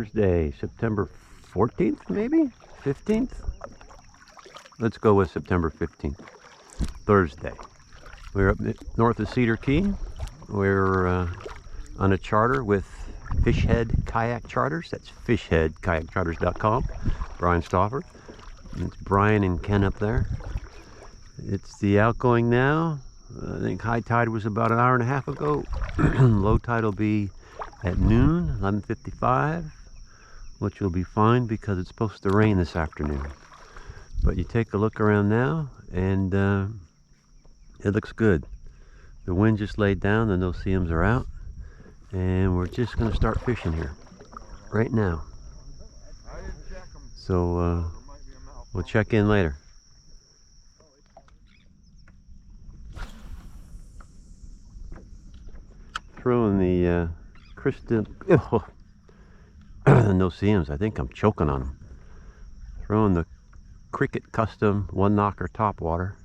Thursday, September 14th, maybe? 15th? Let's go with September 15th. Thursday. We're up north of Cedar Key. We're on a charter with Fishhead Kayak Charters. That's fishheadkayakcharters.com. Brian Stauffer. It's Brian and Ken up there. It's the outgoing now. I think high tide was about an hour and a half ago. Low tide will be at noon, 11:55, which will be fine because it's supposed to rain this afternoon. But you take a look around now, and it looks good. The wind just laid down, the no-see-ums are out, and we're just going to start fishing here right now. So we'll check in later. Throwing the crystal no-see-ums. I think I'm choking on them. Throwing the Cricket Custom one knocker top water.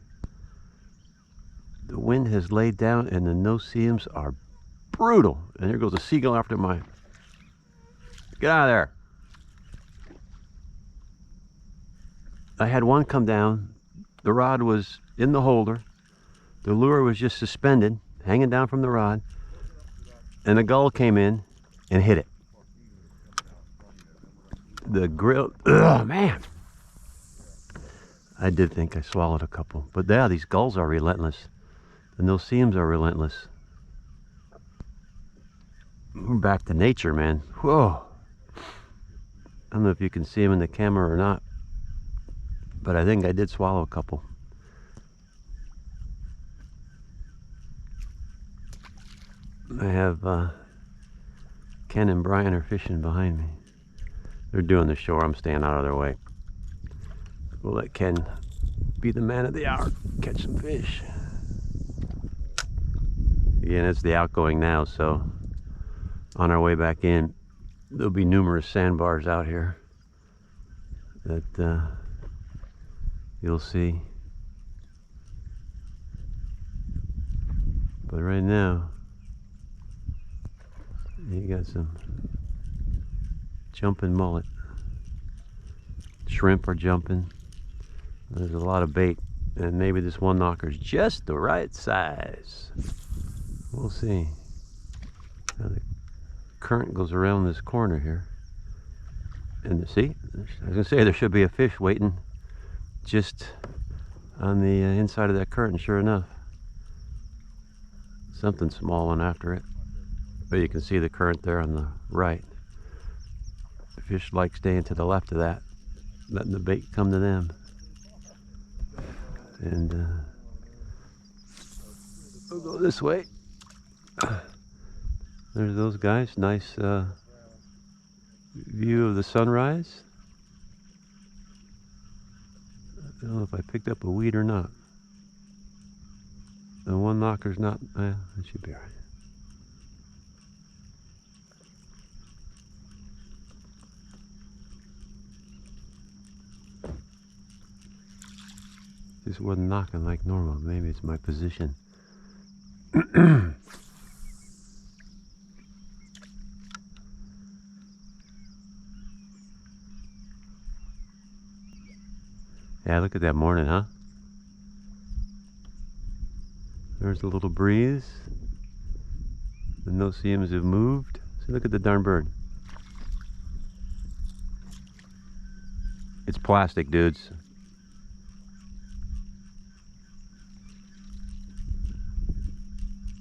The wind has laid down and the no-see-ums are brutal. And there goes a seagull after my... Get out of there. I had one come down. The rod was in the holder. The lure was just suspended, hanging down from the rod. And a gull came in and hit it. The grill, oh man. I did think I swallowed a couple. But yeah, these gulls are relentless. The no-see-ums are relentless. We're back to nature, man. Whoa. I don't know if you can see them in the camera or not. But I think I did swallow a couple. I have Ken and Brian are fishing behind me. They're doing the shore. I'm staying out of their way. We'll let Ken be the man of the hour. Catch some fish. Again, it's the outgoing now, so on our way back in, there'll be numerous sandbars out here that you'll see. But right now, you got some jumping mullet. Shrimp are jumping. There's a lot of bait, and maybe this one knocker's just the right size. We'll see. Now the current goes around this corner here, and see, I was gonna say there should be a fish waiting just on the inside of that current. Sure enough, something small went after it. But you can see the current there on the right. The fish like staying to the left of that, letting the bait come to them. And we'll go this way. There's those guys. Nice view of the sunrise. I don't know if I picked up a weed or not. The one knocker's not, it should be all right. Just wasn't knocking like normal. Maybe it's my position. Yeah, look at that morning, huh? There's a little breeze. The no-see-ums have moved. See, look at the darn bird. It's plastic, dudes.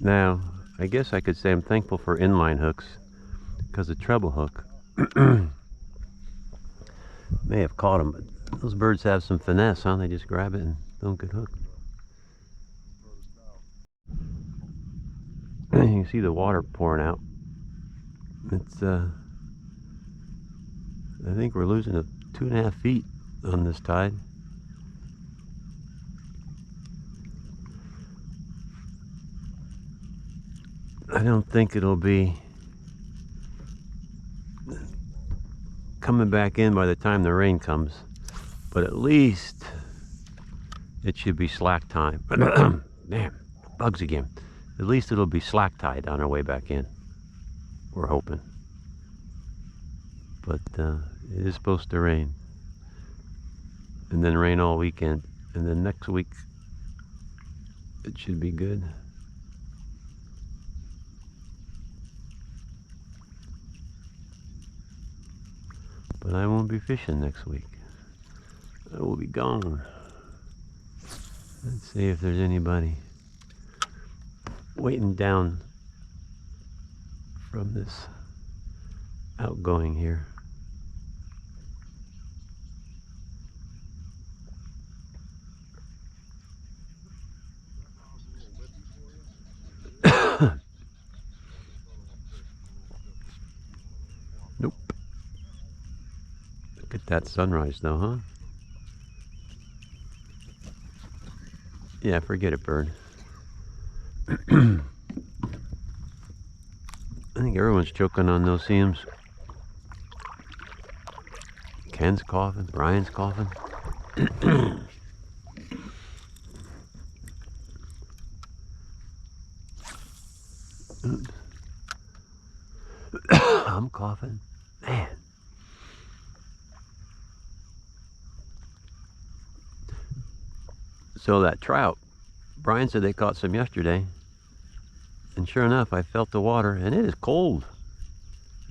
Now, I guess I could say I'm thankful for inline hooks, because the treble hook may have caught them, but those birds have some finesse, huh? They just grab it and don't get hooked. You can see the water pouring out. It's, I think we're losing 2.5 feet on this tide. I don't think it'll be coming back in by the time the rain comes, but at least it should be slack time. Man, bugs again. At least it'll be slack tide on our way back in. We're hoping. but it is supposed to rain, and then rain all weekend, and then next week it should be good. But I won't be fishing next week. I will be gone. Let's see if there's anybody waiting down from this outgoing here. Nope. Look at that sunrise though, huh? Yeah, forget it, bird. I think everyone's choking on those seams. Ken's coughing, Brian's coughing. I'm coughing. Man. So that trout, Brian said they caught some yesterday. And sure enough, I felt the water, and it is cold.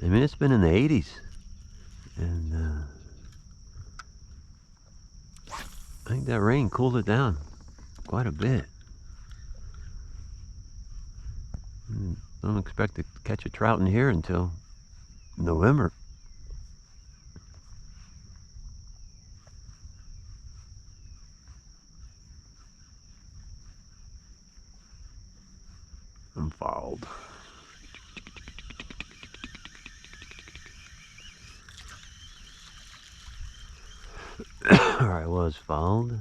I mean, it's been in the 80s. And I think that rain cooled it down quite a bit. Don't expect to catch a trout in here until November. I'm fouled. Or I was fouled.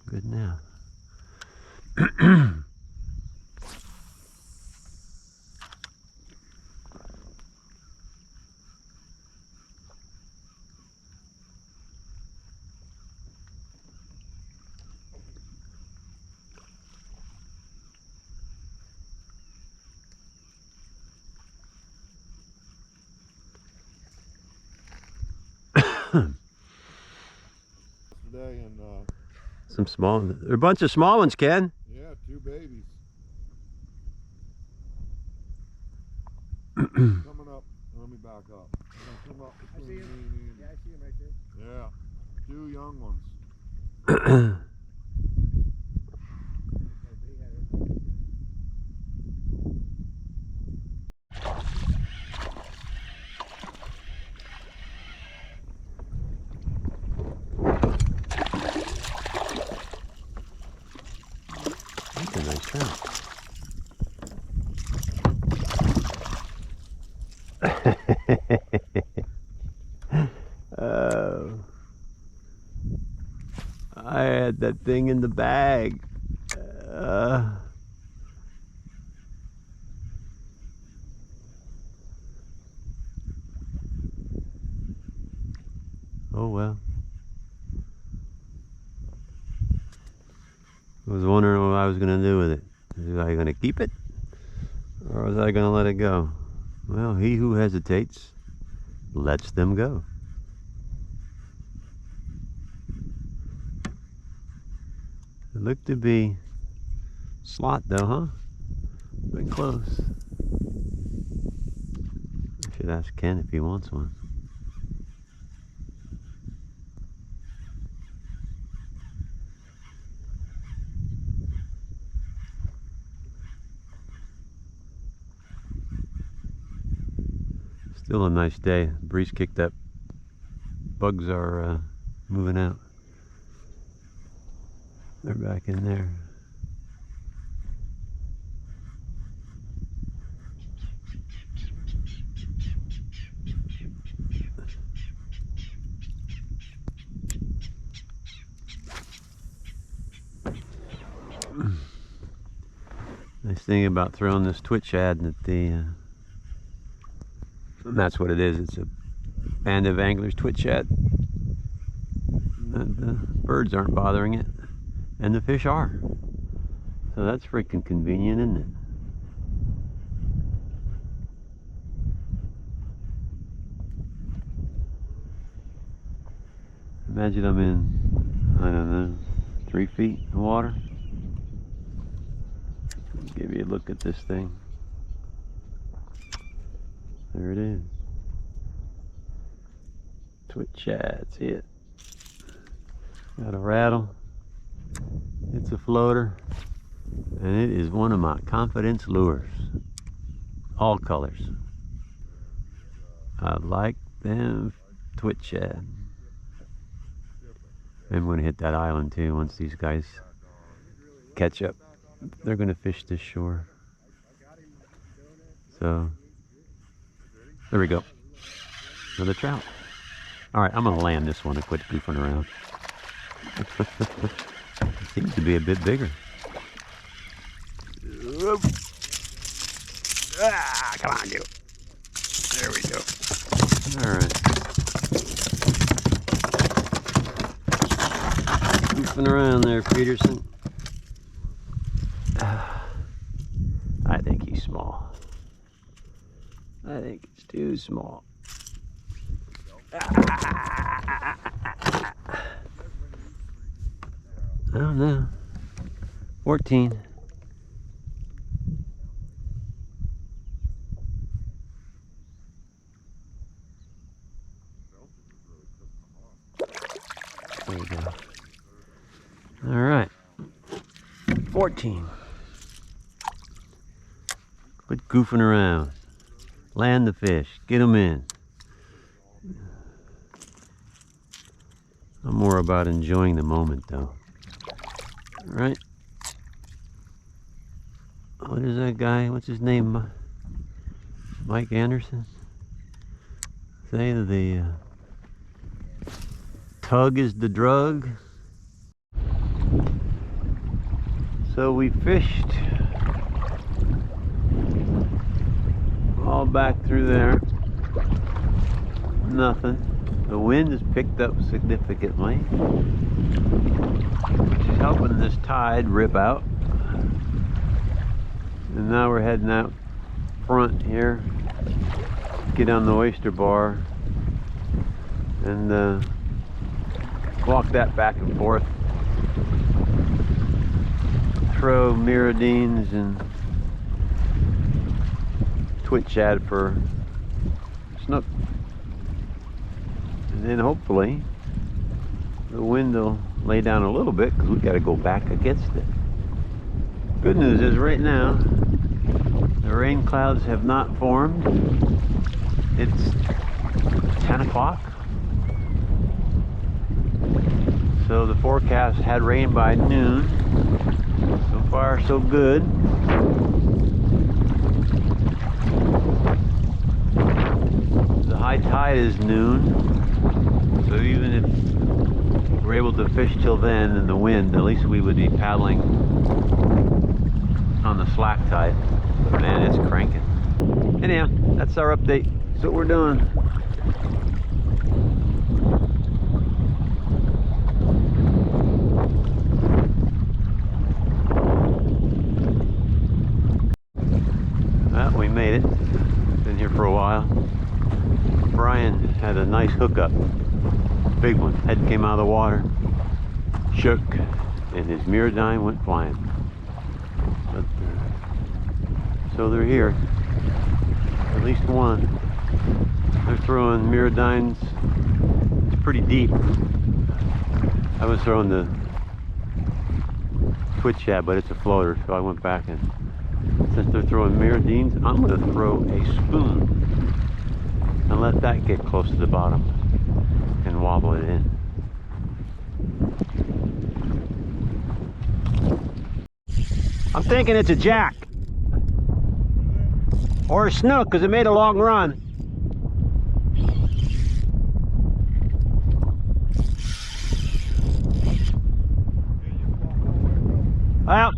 Good now. Today and Some small, there are a bunch of small ones, Ken. yeah, 2 babies coming up. Let me back up. They're gonna come up between me and Andy. Yeah, I see him right there. Yeah, 2 young ones. That's a nice trout. Oh, I had that thing in the bag. Oh well. I was wondering what I was going to do with it. Was I going to keep it? Or was I going to let it go? Well, he who hesitates lets them go. It looked to be slot though, huh? Been close. I should ask Ken if he wants one. Still a nice day. Breeze kicked up. Bugs are moving out. They're back in there. Nice thing about throwing this Twitch ad that and that's what it is. It's a band of anglers Twitch ad. The birds aren't bothering it, and the fish are. So that's freaking convenient, isn't it? Imagine I'm in, I don't know, 3 feet of water. Give you a look at this thing. There it is. Twit shad, see it? Got a rattle. It's a floater. And it is one of my confidence lures. All colors. I like them twit shad. I'm going to hit that island too once these guys catch up. They're going to fish this shore. So, there we go. Another trout. Alright, I'm going to land this one and quit goofing around. It seems to be a bit bigger. Ah, come on, you. There we go. Alright. Goofing around there, Peterson. I think he's small. I think it's too small. I don't know. 14. There we go. All right. 14. Quit goofing around. Land the fish. Get them in. I'm more about enjoying the moment, though. All right. What is that guy? What's his name? Mike Anderson? Say the tug is the drug. So we fished all back through there. Nothing. The wind has picked up significantly, which is helping this tide rip out. And now we're heading out front here, get on the oyster bar, and walk that back and forth. Throw mirrodines and twit shad for snook. And then hopefully the wind will lay down a little bit because we got to go back against it. Good news is right now the rain clouds have not formed. It's 10 o'clock. So the forecast had rain by noon. So far so good. The high tide is noon. So even if we're able to fish till then in the wind, at least we would be paddling on the slack tide. But man, it's cranking. Anyhow, that's our update. That's what we're doing. Well, we made it. Been here for a while. Brian had a nice hookup. Big one. Head came out of the water, shook, and his mirrodine went flying. But, so they're here. At least one. They're throwing mirrodines. It's pretty deep. I was throwing the twit shad, but it's a floater, so I went back, and since they're throwing mirrodines, I'm going to throw a spoon and let that get close to the bottom and wobble it in. I'm thinking it's a jack or a snook because it made a long run. Well,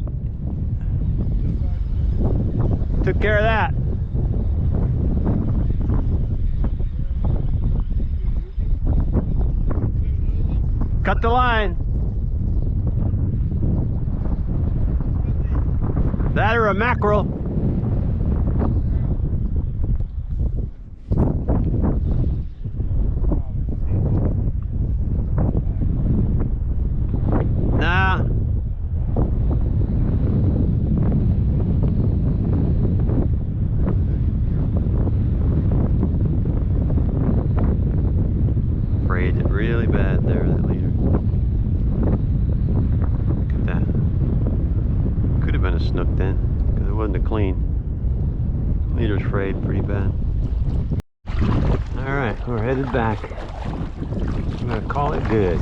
took care of that. Cut the line. That or a mackerel. sprayed pretty bad. Alright, we're headed back. I'm gonna call it good.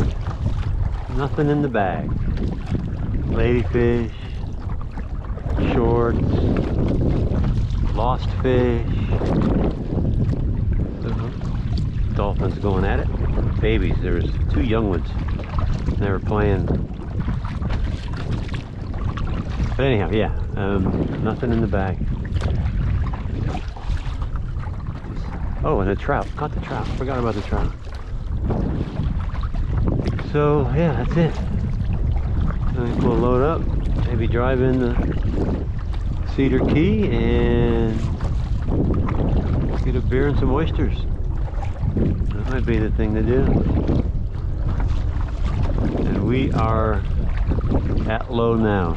Nothing in the bag. Ladyfish, shorts, lost fish. Dolphins going at it. Babies, there's 2 young ones. They were playing. But anyhow, yeah, nothing in the bag. Oh, and the trout. Caught the trout. Forgot about the trout. So, yeah, that's it. I think we'll load up, maybe drive into Cedar Key and get a beer and some oysters. That might be the thing to do. And we are at low now.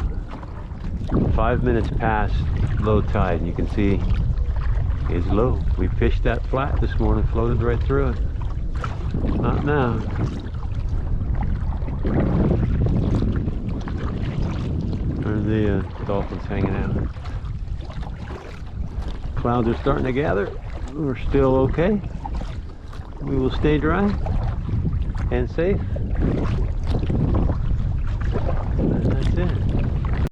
5 minutes past low tide. You can see it's low. We fished that flat this morning, floated right through it. Not now. There's the dolphins hanging out. Clouds are starting to gather. We're still okay. We will stay dry and safe.